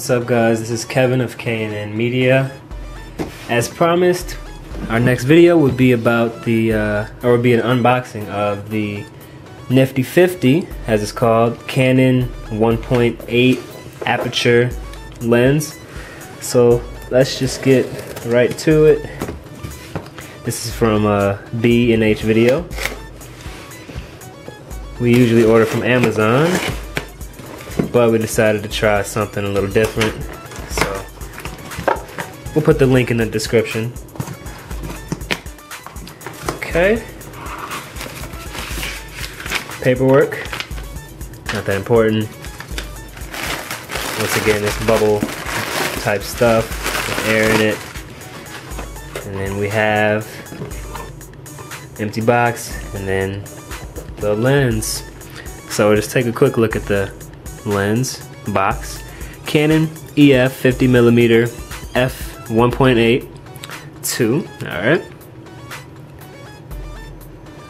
What's up, guys? This is Kevin of KandNmedia. As promised, our next video would be about the would be an unboxing of the Nifty 50, as it's called, Canon 1.8 aperture lens. So let's just get right to it. This is from B&H Video. We usually order from Amazon, but we decided to try something a little different. So we'll put the link in the description. Okay. Paperwork, not that important. Once again, it's bubble type stuff with air in it. And then we have empty box and then the lens. So we'll just take a quick look at the lens box. Canon EF 50mm f 1.8 2. Alright.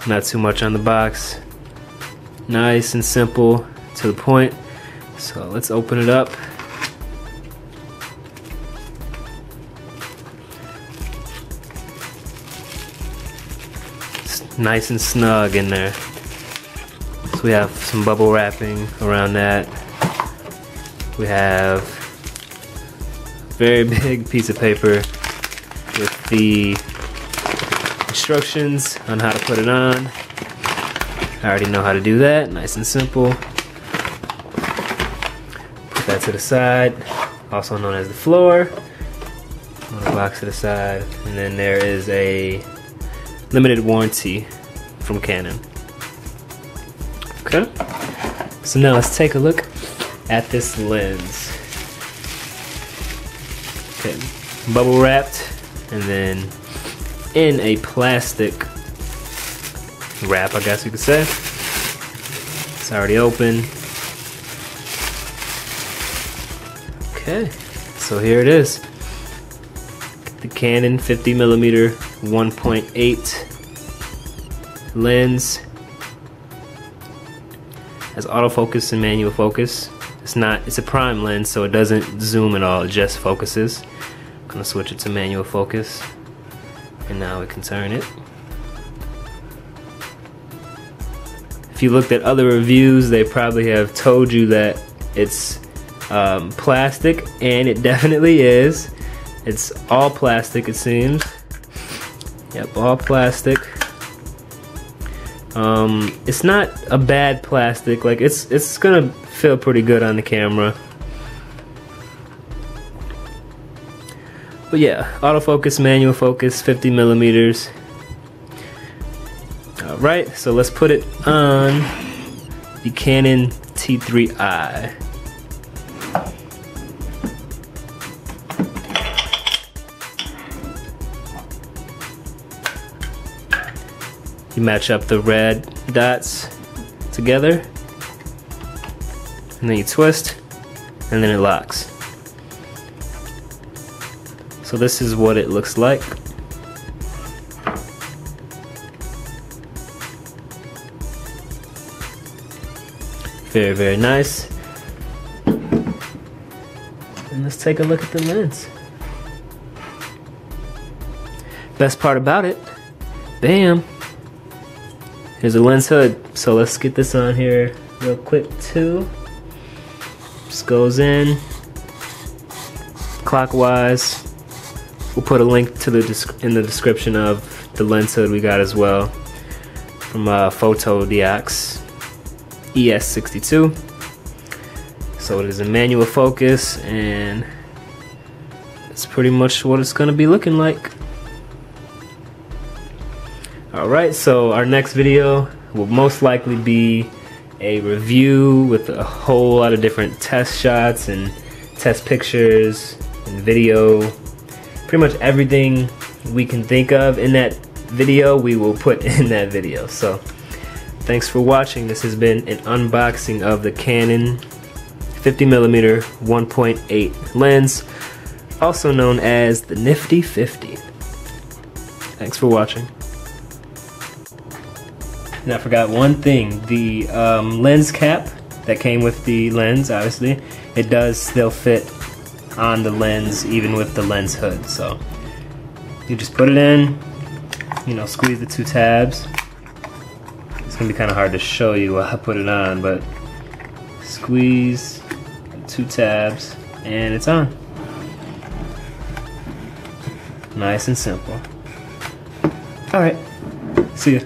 Not too much on the box. Nice and simple, to the point. So let's open it up. It's nice and snug in there. So we have some bubble wrapping around that. We have a very big piece of paper with the instructions on how to put it on. I already know how to do that, nice and simple. Put that to the side, also known as the floor. On the box to the side, and then there is a limited warranty from Canon. Okay, so now let's take a look at this lens. Okay, bubble wrapped, and then in a plastic wrap, I guess you could say. It's already open. Okay, so here it is. The Canon 50mm 1.8 lens. Has autofocus and manual focus. It's a prime lens, so it doesn't zoom at all, it just focuses. I'm gonna switch it to manual focus, and now we can turn it. If you looked at other reviews, they probably have told you that it's plastic, and it definitely is. It's all plastic, it seems. Yep, all plastic. It's not a bad plastic. Like it's gonna feel pretty good on the camera. But yeah, autofocus, manual focus, 50mm. Alright, so let's put it on the Canon T3i. You match up the red dots together, and then you twist, and then it locks. So this is what it looks like. Very, very nice. And let's take a look at the lens. Best part about it, bam, here's a lens hood. So let's get this on here real quick too. Just goes in clockwise. We'll put a link to in the description of the lens hood we got as well from Photodiox ES62. So it is a manual focus, and that's pretty much what it's gonna be looking like. Alright, so our next video will most likely be a review with a whole lot of different test shots and test pictures and video. Pretty much everything we can think of in that video, we will put in that video. So thanks for watching. This has been an unboxing of the Canon 50mm 1.8 lens, also known as the Nifty 50. Thanks for watching. And I forgot one thing, the lens cap that came with the lens, obviously, it does still fit on the lens even with the lens hood. So you just put it in, you know, squeeze the 2 tabs. It's gonna be kind of hard to show you while I put it on, but squeeze 2 tabs and it's on. Nice and simple. Alright, see ya.